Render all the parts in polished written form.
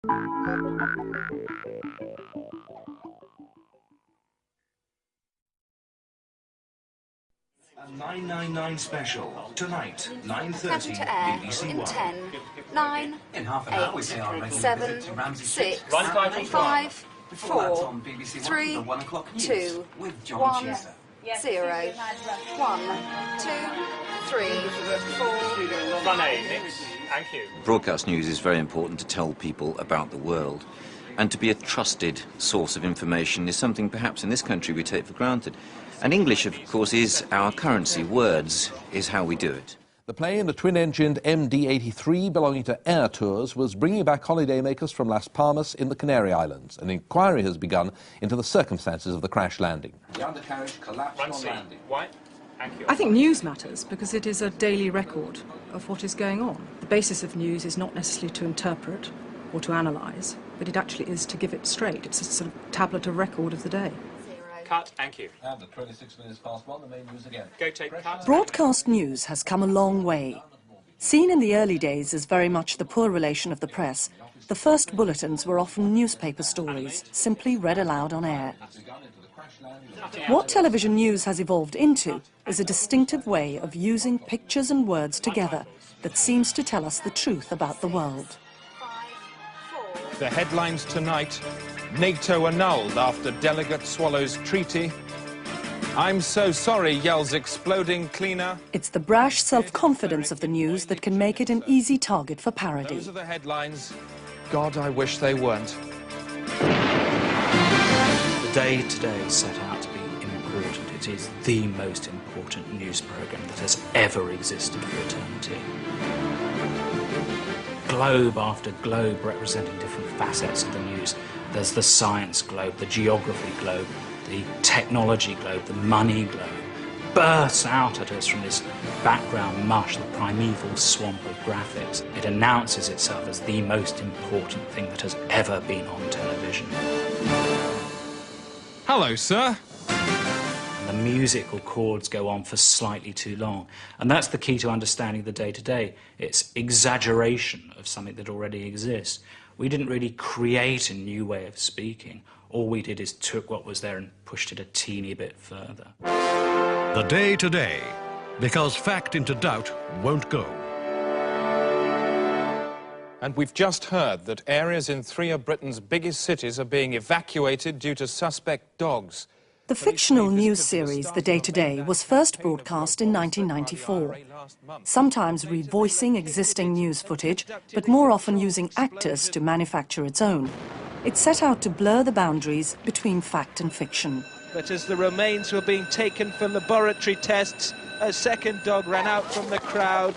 A 999 special tonight, 9:30. Coming to air BBC in One. 10, 9, In half an hour, we say our 8, regular 7, visit to Ramsey 6, Street. 5, Before that, 4, on BBC One, 3, the 1 o'clock news 2, with John 1, Chester. 0, 1, 2, 3, 4. Run A, Nix. Thank you. Broadcast news is very important to tell people about the world, and to be a trusted source of information is something perhaps in this country we take for granted. And English, of course, is our currency. Words is how we do it. The plane, a twin-engined MD-83 belonging to Air Tours, was bringing back holidaymakers from Las Palmas in the Canary Islands. An inquiry has begun into the circumstances of the crash landing. The undercarriage collapsed on landing. White. Thank you. I think news matters because it is a daily record of what is going on. The basis of news is not necessarily to interpret or to analyse, but it actually is to give it straight. It's a sort of tablet of record of the day. Cut. Thank you. And at 26 minutes past 1, the main news again. Go take cut. Broadcast news has come a long way. Seen in the early days as very much the poor relation of the press, the first bulletins were often newspaper stories, simply read aloud on air. What television news has evolved into is a distinctive way of using pictures and words together that seems to tell us the truth about the world. The headlines tonight: NATO annulled after delegate swallows treaty. I'm so sorry, yells exploding cleaner. It's the brash self-confidence of the news that can make it an easy target for parody. Those are the headlines. God, I wish they weren't. The Day Today is set out to be important. It is the most important news programme that has ever existed for eternity. Globe after globe representing different facets of the news. There's the science globe, the geography globe, the technology globe, the money globe, bursts out at us from this background mush, the primeval swamp of graphics. It announces itself as the most important thing that has ever been on television. Hello, sir. And the musical chords go on for slightly too long. And that's the key to understanding the day-to-day. It's exaggeration of something that already exists. We didn't really create a new way of speaking. All we did is took what was there and pushed it a teeny bit further. The Day Today, because fact into doubt won't go. And we've just heard that areas in 3 of Britain's biggest cities are being evacuated due to suspect dogs. The fictional news series The Day Today was first broadcast in 1994, sometimes revoicing existing news footage, but more often using actors to manufacture its own. It set out to blur the boundaries between fact and fiction. But as the remains were being taken for laboratory tests, a second dog ran out from the crowd.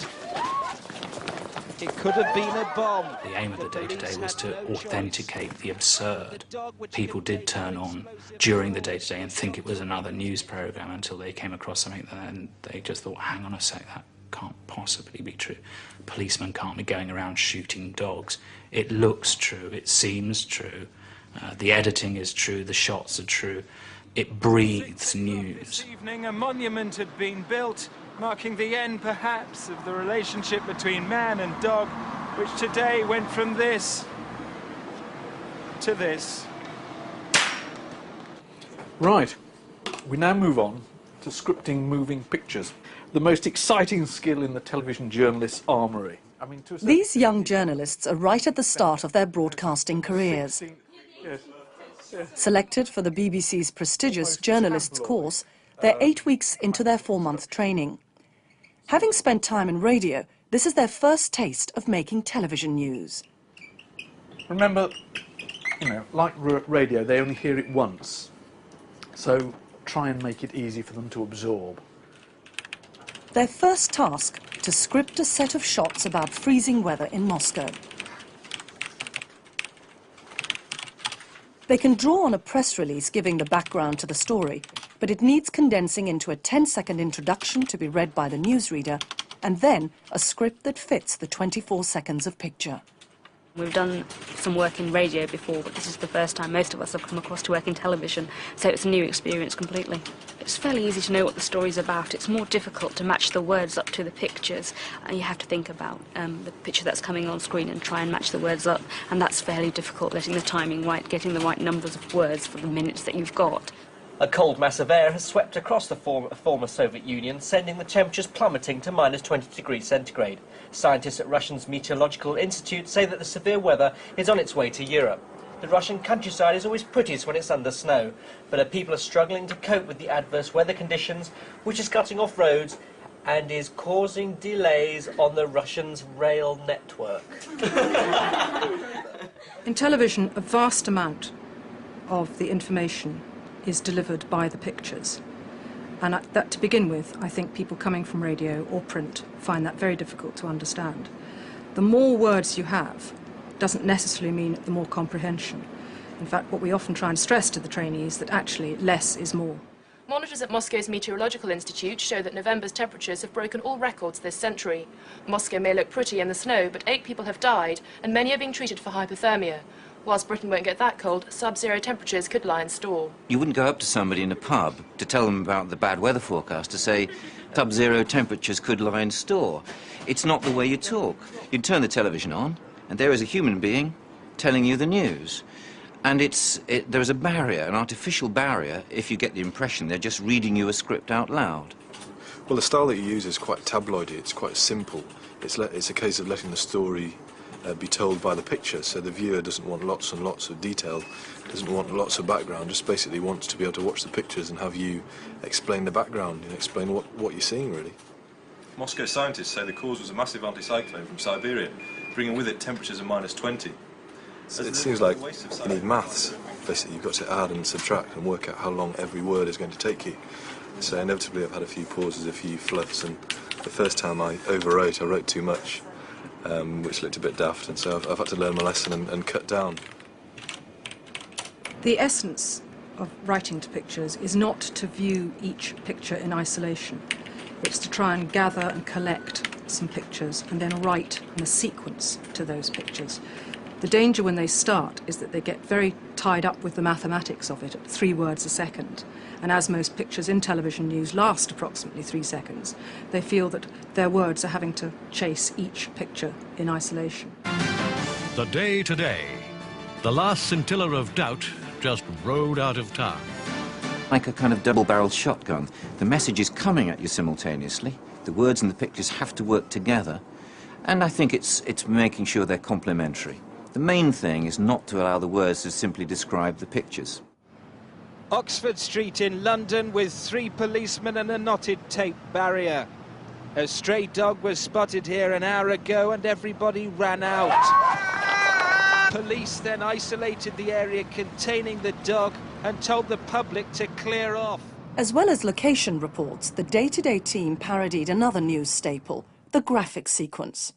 It could have been a bomb. The aim of the Day Today was to authenticate the absurd. People did turn on during the Day Today and think it was another news programme until they came across something and they just thought, hang on a sec, that can't possibly be true. Policemen can't be going around shooting dogs. It looks true, it seems true. The editing is true, the shots are true. It breathes news. This evening, a monument had been built, marking the end, perhaps, of the relationship between man and dog, which today went from this to this. Right, we now move on to scripting moving pictures, the most exciting skill in the television journalist's armoury. These young journalists are right at the start of their broadcasting careers. Selected for the BBC's prestigious journalists course, they're 8 weeks into their 4-month training. Having spent time in radio, this is their first taste of making television news. Remember, like radio, they only hear it once. So try and make it easy for them to absorb. Their first task, to script a set of shots about freezing weather in Moscow. They can draw on a press release giving the background to the story, but it needs condensing into a 10-second introduction to be read by the newsreader, and then a script that fits the 24 seconds of picture. We've done some work in radio before, but this is the first time most of us have come across to work in television, so it's a new experience completely. It's fairly easy to know what the story's about. It's more difficult to match the words up to the pictures, and you have to think about the picture that's coming on screen and try and match the words up, and that's fairly difficult, letting the timing right, getting the right numbers of words for the minutes that you've got. A cold mass of air has swept across the former Soviet Union, sending the temperatures plummeting to minus 20 degrees centigrade. Scientists at Russia's Meteorological Institute say that the severe weather is on its way to Europe. The Russian countryside is always prettiest when it's under snow, but people are struggling to cope with the adverse weather conditions, which is cutting off roads and is causing delays on the Russians' rail network. In television, a vast amount of the information is delivered by the pictures. And that, to begin with, I think people coming from radio or print find that very difficult to understand. The more words you have doesn't necessarily mean the more comprehension. In fact, what we often try and stress to the trainees is that actually less is more. Monitors at Moscow's Meteorological Institute show that November's temperatures have broken all records this century. Moscow may look pretty in the snow, but 8 people have died, and many are being treated for hypothermia. Whilst Britain won't get that cold, sub-zero temperatures could lie in store. You wouldn't go up to somebody in a pub to tell them about the bad weather forecast to say sub-zero temperatures could lie in store. It's not the way you talk. You turn the television on, and there is a human being telling you the news. And there is a barrier, an artificial barrier, if you get the impression they're just reading you a script out loud. Well, the style that you use is quite tabloidy, it's quite simple. It's a case of letting the story be told by the picture, so the viewer doesn't want lots and lots of detail, doesn't want lots of background, just basically wants to be able to watch the pictures and have you explain the background, explain what you're seeing, really. Moscow scientists say the cause was a massive anticyclone from Siberia, bringing with it temperatures of minus 20. It seems like you need maths. Basically, you've got to add and subtract and work out how long every word is going to take you. So inevitably I've had a few pauses, a few fluffs, and the first time I overwrote, I wrote too much, which looked a bit daft, and so I've had to learn my lesson and cut down. The essence of writing to pictures is not to view each picture in isolation. It's to try and gather and collect some pictures and then write in a sequence to those pictures. The danger when they start is that they get very tied up with the mathematics of it at 3 words a second. And as most pictures in television news last approximately 3 seconds, they feel that their words are having to chase each picture in isolation. The day today. The last scintilla of doubt just rode out of town. Like a kind of double-barreled shotgun. The message is coming at you simultaneously. The words and the pictures have to work together. And I think it's making sure they're complementary. The main thing is not to allow the words to simply describe the pictures. Oxford Street in London with 3 policemen and a knotted tape barrier. A stray dog was spotted here an hour ago and everybody ran out. Police then isolated the area containing the dog and told the public to clear off. As well as location reports, the day-to-day team parodied another news staple, the graphic sequence.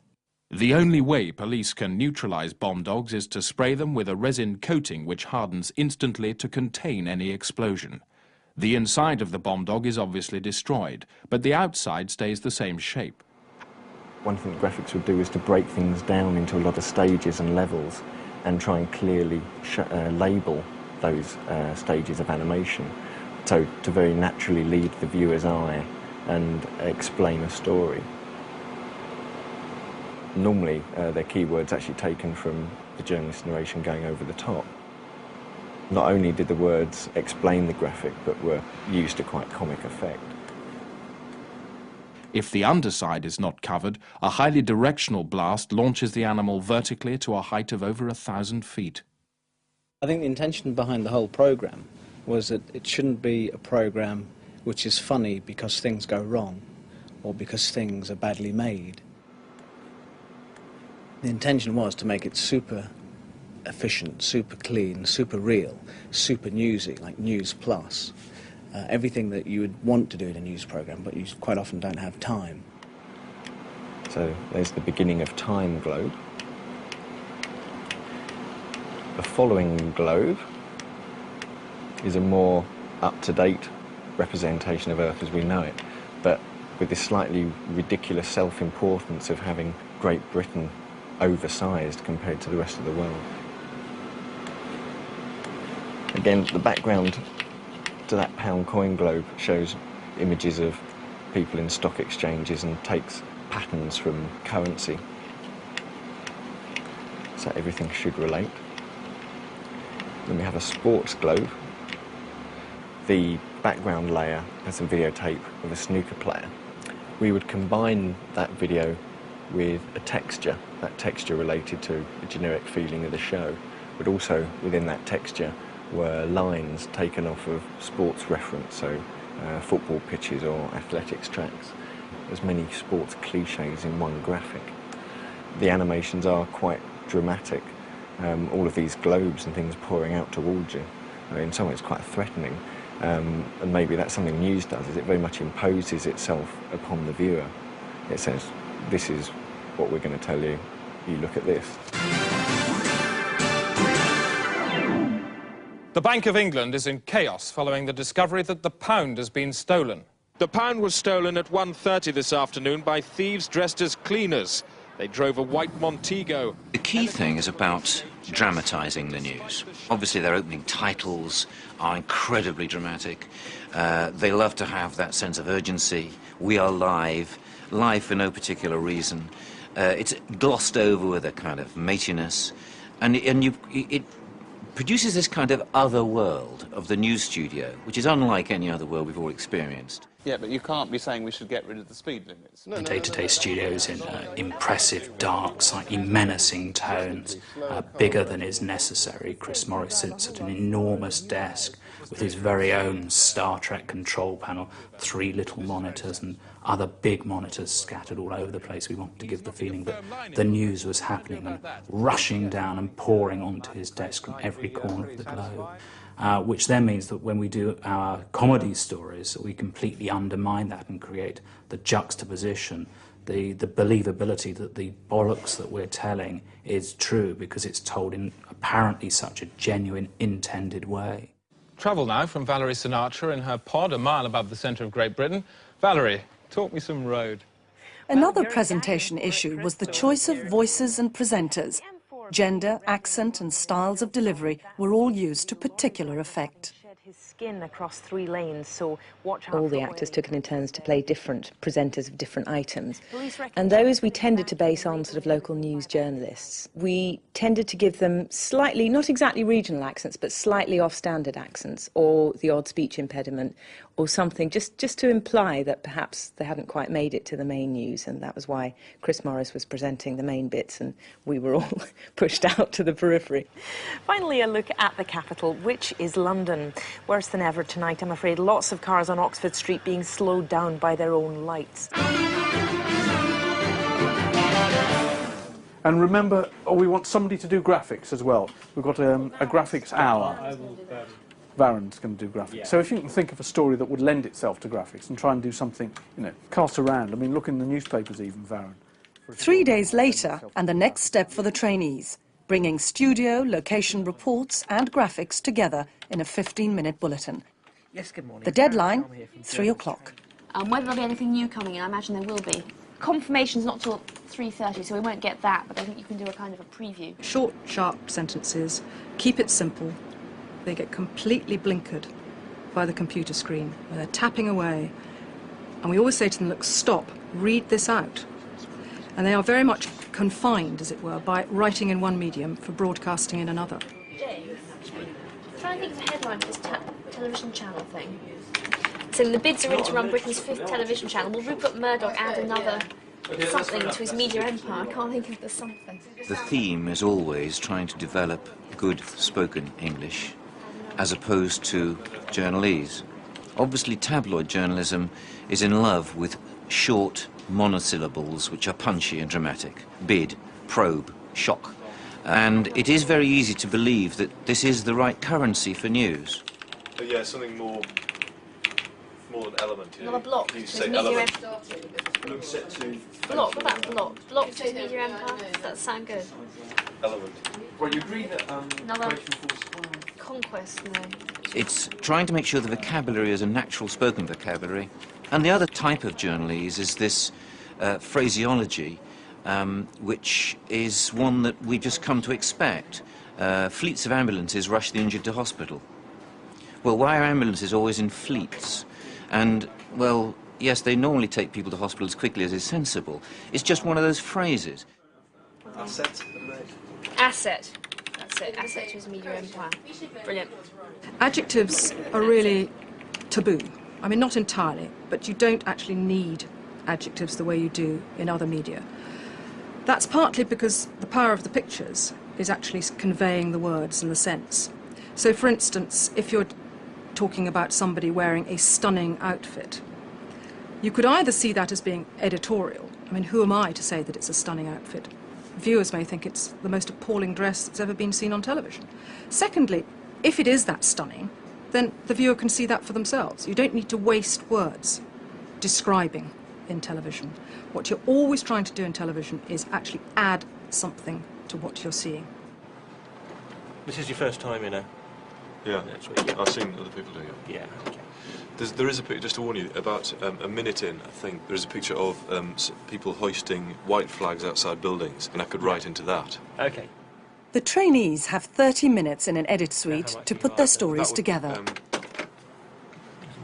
The only way police can neutralize bomb dogs is to spray them with a resin coating which hardens instantly to contain any explosion. The inside of the bomb dog is obviously destroyed, but the outside stays the same shape. One thing graphics would do is to break things down into a lot of stages and levels and try and clearly label those stages of animation, so to very naturally lead the viewer's eye and explain a story. Normally, they're keywords actually taken from the journalist narration going over the top. Not only did the words explain the graphic, but were used to quite comic effect. If the underside is not covered, a highly directional blast launches the animal vertically to a height of over 1,000 feet. I think the intention behind the whole programme was that it shouldn't be a programme which is funny because things go wrong or because things are badly made. The intention was to make it super efficient, super clean, super real, super newsy, like News Plus. Everything that you would want to do in a news programme, but you quite often don't have time. So there's the beginning of Time Globe. The following globe is a more up-to-date representation of Earth as we know it, but with this slightly ridiculous self-importance of having Great Britain oversized compared to the rest of the world. Again, the background to that pound coin globe shows images of people in stock exchanges and takes patterns from currency. So everything should relate. Then we have a sports globe. The background layer has a videotape of a snooker player. We would combine that video with a texture, that texture related to the generic feeling of the show, but also within that texture were lines taken off of sports reference, so football pitches or athletics tracks. There's many sports cliches in one graphic. The animations are quite dramatic. All of these globes and things pouring out towards you. In some ways, quite threatening. And maybe that's something news does, is it very much imposes itself upon the viewer. It says, this is what we're going to tell you. You look at this. The Bank of England is in chaos following the discovery that the pound has been stolen. The pound was stolen at 1:30 this afternoon by thieves dressed as cleaners. They drove a white Montego. The key thing is about dramatising the news. Obviously, their opening titles are incredibly dramatic. They love to have that sense of urgency. We are live for no particular reason. It's glossed over with a kind of matiness, and it produces this kind of other world of the news studio, which is unlike any other world we've all experienced. Yeah, but you can't be saying we should get rid of the speed limits. The day-to-day studios in impressive, dark, slightly menacing tones, bigger than is necessary. Chris Morris sits at an enormous desk with his very own Star Trek control panel, 3 little monitors and other big monitors scattered all over the place. We wanted to give the feeling that the news was happening and rushing down and pouring onto his desk from every corner of the globe. Which then means that when we do our comedy stories, we completely undermine that and create the juxtaposition, the believability that the bollocks that we're telling is true because it's told in apparently such a genuine, intended way. Travel now from Valerie Sinatra in her pod a mile above the centre of Great Britain. Valerie, talk me some road. Another presentation issue was the choice of voices and presenters. Gender, accent and styles of delivery were all used to particular effect. His skin across 3 lanes, so watch out. All the actors took it in turns to play different presenters of different items. And those we tended to base on sort of local news journalists. We tended to give them slightly, not exactly regional accents, but slightly off-standard accents, or the odd speech impediment, or something, just to imply that perhaps they hadn't quite made it to the main news, and that was why Chris Morris was presenting the main bits and we were all pushed out to the periphery. Finally, a look at the capital, which is London. Worse than ever tonight, I'm afraid. Lots of cars on Oxford Street being slowed down by their own lights. And remember, we want somebody to do graphics as well. We've got a graphics hour. Varen's going to do graphics. Yeah. So if you can think of a story that would lend itself to graphics and try and do something, you know, cast around. I mean, look in the newspapers even, Varen. 3 days later, and the next step for the trainees, bringing studio, location reports and graphics together in a 15-minute bulletin. Yes, good morning. The deadline, 3 o'clock. Whether there'll be anything new coming in, I imagine there will be. Confirmation's not till 3:30, so we won't get that, but I think you can do a kind of a preview. Short, sharp sentences, keep it simple. They get completely blinkered by the computer screen, where they're tapping away. And we always say to them, look, stop, read this out. And they are very much confined, as it were, by writing in one medium for broadcasting in another. Dave, try and think of a headline for this television channel thing. So the bids are in to run Britain's 5th television channel. Will Rupert Murdoch add another something to his media empire? I can't think of the something. The theme is always trying to develop good spoken English as opposed to journalese. Obviously, tabloid journalism is in love with short monosyllables which are punchy and dramatic. Bid, probe, shock. And it is very easy to believe that this is the right currency for news. But yeah, something more than element. Another block. You say media element. Look set to... Block, what about block? Block to his media empire? Does that sound good? Element. Well, you agree that Another conquest, no. It's trying to make sure the vocabulary is a natural spoken vocabulary. And the other type of journalese is this phraseology which is one that we've just come to expect. Fleets of ambulances rush the injured to hospital. Well, why are ambulances always in fleets? And, well, yes, they normally take people to hospital as quickly as is sensible. It's just one of those phrases. Asset. Asset. That's it. Asset to his media empire. Brilliant. Adjectives are really taboo. I mean, not entirely, but you don't actually need adjectives the way you do in other media. That's partly because the power of the pictures is actually conveying the words and the sense. So, for instance, if you're talking about somebody wearing a stunning outfit, you could either see that as being editorial. I mean, who am I to say that it's a stunning outfit? Viewers may think it's the most appalling dress that's ever been seen on television. Secondly, if it is that stunning, then the viewer can see that for themselves. You don't need to waste words describing in television. What you're always trying to do in television is actually add something to what you're seeing. This is your first time, you know? Yeah, I've seen other people doing it. Yeah, okay. There is a picture, just to warn you, about a minute in, I think, there is a picture of people hoisting white flags outside buildings, and I could write into that. Okay. The trainees have 30 minutes in an edit suite to put their stories together.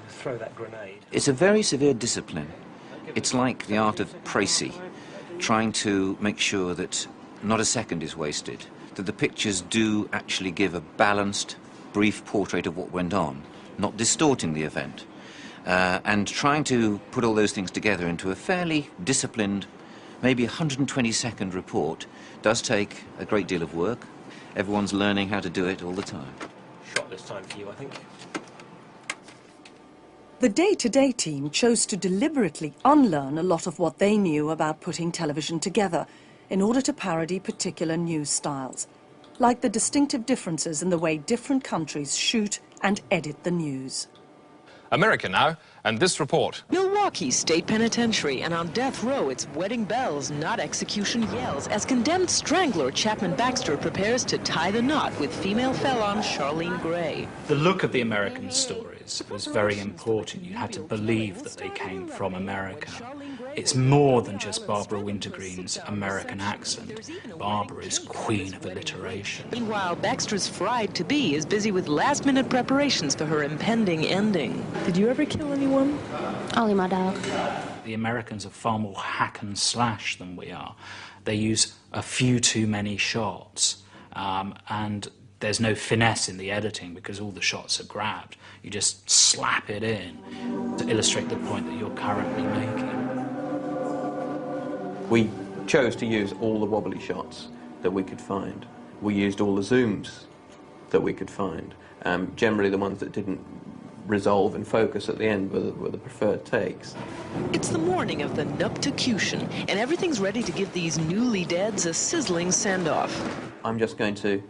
Throw that grenade. It's a very severe discipline. It's like the art of précis, trying to make sure that not a second is wasted, that the pictures do actually give a balanced, brief portrait of what went on, not distorting the event, and trying to put all those things together into a fairly disciplined, maybe 120-second report does take a great deal of work. Everyone's learning how to do it all the time. Shot this time for you, I think. The day-to-day team chose to deliberately unlearn a lot of what they knew about putting television together in order to parody particular news styles, like the distinctive differences in the way different countries shoot and edit the news. America now, and this report. Milwaukee State Penitentiary, and on death row, it's wedding bells, not execution yells, as condemned strangler Chapman Baxter prepares to tie the knot with female felon Charlene Gray. The look of the American stories was very important. You had to believe that they came from America. It's more than just Barbara Wintergreen's American accent. Barbara is queen of alliteration. Meanwhile, Baxter's bride-to-be is busy with last-minute preparations for her impending ending. Did you ever kill anyone? Only my dog. The Americans are far more hack and slash than we are. They use a few too many shots, and there's no finesse in the editing because all the shots are grabbed. You just slap it in to illustrate the point that you're currently making. We chose to use all the wobbly shots that we could find. We used all the zooms that we could find. Generally the ones that didn't resolve and focus at the end were the preferred takes. It's the morning of the nupticution, and everything's ready to give these newly deads a sizzling send-off. I'm just going to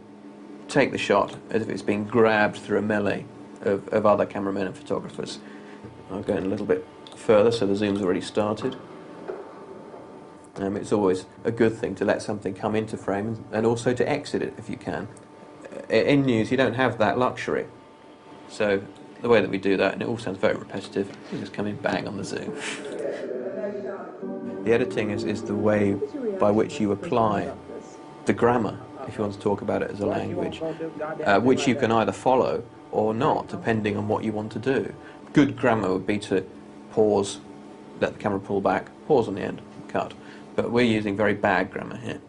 take the shot as if it's being grabbed through a melee of other cameramen and photographers. I'll go in a little bit further so the zoom's already started. It's always a good thing to let something come into frame and also to exit it if you can. In news you don't have that luxury. So the way that we do that, and it all sounds very repetitive, you just come in bang on the zoom. The editing is the way by which you apply the grammar, if you want to talk about it as a language, which you can either follow or not, depending on what you want to do. Good grammar would be to pause, let the camera pull back, pause on the end, cut. But we're using very bad grammar here.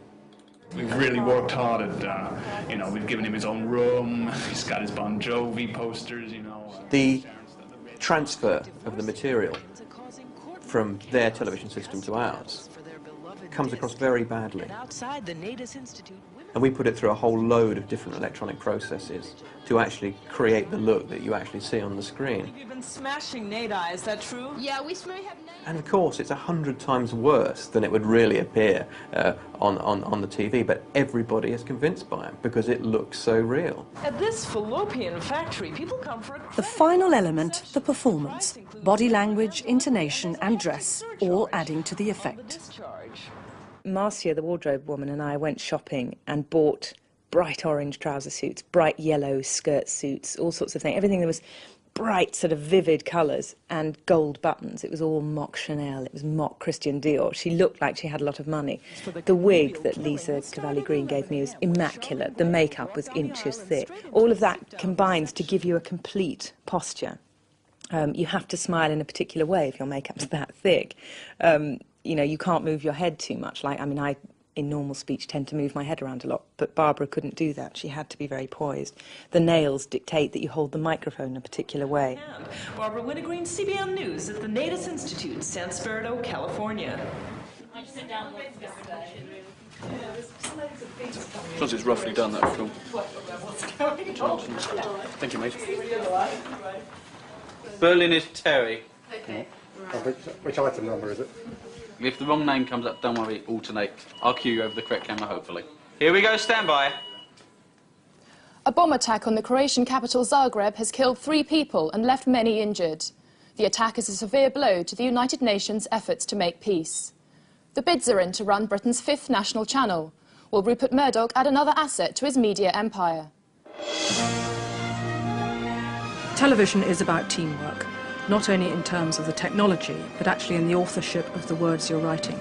We've really worked hard at, we've given him his own room, he's got his Bon Jovi posters, The transfer of the material from their television system to ours comes across very badly. Outside the Natus Institute, And we put it through a whole load of different electronic processes to actually create the look that you actually see on the screen. you've been smashing Nadi, is that true? Yeah, we may have. And of course, it's 100 times worse than it would really appear on the TV, but everybody is convinced by it because it looks so real. At this fallopian factory, people come for a The final element, the performance. Body language, intonation and dress, all adding to the effect. Marcia, the wardrobe woman, and I went shopping and bought bright orange trouser suits, bright yellow skirt suits, all sorts of things. Everything that was bright, sort of vivid colours and gold buttons. It was all mock Chanel, it was mock Christian Dior. She looked like she had a lot of money. The wig that Lisa Cavalli-Green gave me was immaculate. The makeup was inches thick. All of that combines to give you a complete posture. You have to smile in a particular way if your makeup's that thick. You know, you can't move your head too much. Like, I mean, I, in normal speech, tend to move my head around a lot, but Barbara couldn't do that. She had to be very poised. The nails dictate that you hold the microphone in a particular way. Barbara Wintergreen, CBN News at the Natus Institute, San Spirito, California. Because it's roughly done, that film. Thank you, mate. Berlin is Terry. Okay. Which item number is it? If the wrong name comes up, don't worry, alternate. I'll cue you over the correct camera, hopefully. Here we go, stand by. A bomb attack on the Croatian capital Zagreb has killed 3 people and left many injured. The attack is a severe blow to the United Nations' efforts to make peace. The bids are in to run Britain's 5th national channel. Will Rupert Murdoch add another asset to his media empire? Television is about teamwork, not only in terms of the technology, but actually in the authorship of the words you're writing.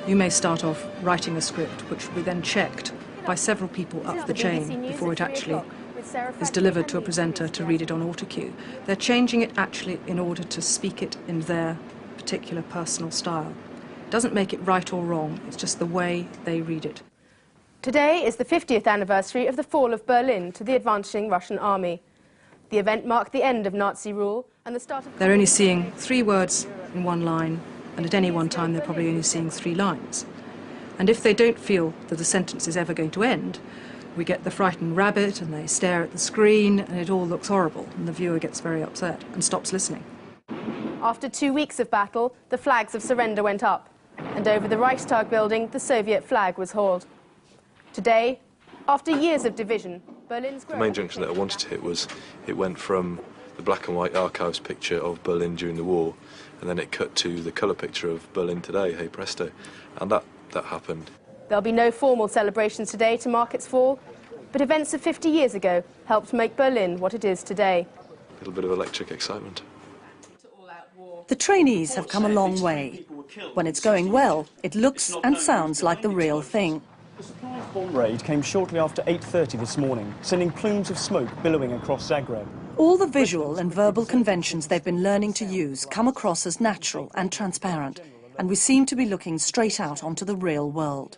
You may start off writing a script, which will be then checked by several people up the chain before it actually is delivered to a presenter to read it on autocue. They're changing it actually in order to speak it in their particular personal style. It doesn't make it right or wrong, it's just the way they read it. Today is the 50th anniversary of the fall of Berlin to the advancing Russian army. The event marked the end of Nazi rule and the start of... They're only seeing 3 words in one line, and at any one time they're probably only seeing 3 lines. And if they don't feel that the sentence is ever going to end, we get the frightened rabbit and they stare at the screen and it all looks horrible and the viewer gets very upset and stops listening. After 2 weeks of battle, the flags of surrender went up, and over the Reichstag building the Soviet flag was hauled. Today, after years of division, Berlin's... The main junction that I wanted to hit was, it went from the black and white archives picture of Berlin during the war, and then it cut to the colour picture of Berlin today, hey presto, and that happened. There'll be no formal celebrations today to mark its fall, but events of 50 years ago helped make Berlin what it is today. A little bit of electric excitement. The trainees have come a long way. When it's going well, it looks and sounds like the real thing. The surprise bomb raid came shortly after 8:30 this morning, sending plumes of smoke billowing across Zagreb. All the visual and verbal conventions they've been learning to use come across as natural and transparent, and we seem to be looking straight out onto the real world.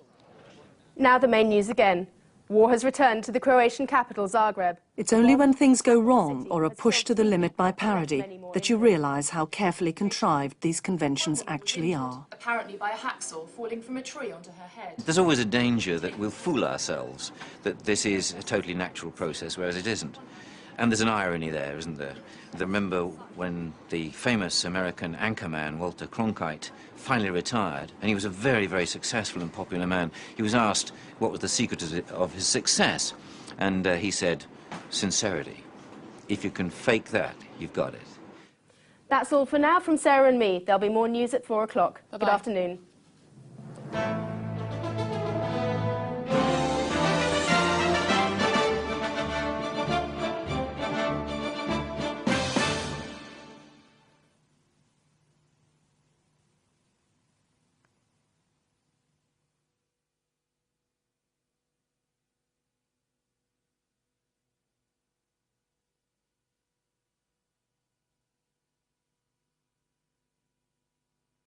Now the main news again. War has returned to the Croatian capital, Zagreb. It's only when things go wrong or are pushed to the limit by parody that you realise how carefully contrived these conventions actually are. Apparently by a hacksaw falling from a tree onto her head. There's always a danger that we'll fool ourselves that this is a totally natural process, whereas it isn't. And there's an irony there, isn't there? Remember when the famous American anchorman, Walter Cronkite, finally retired, and he was a very, very successful and popular man. He was asked what was the secret of his success, and he said, sincerity. If you can fake that, you've got it. That's all for now from Sarah and me. There'll be more news at 4 o'clock. Good afternoon.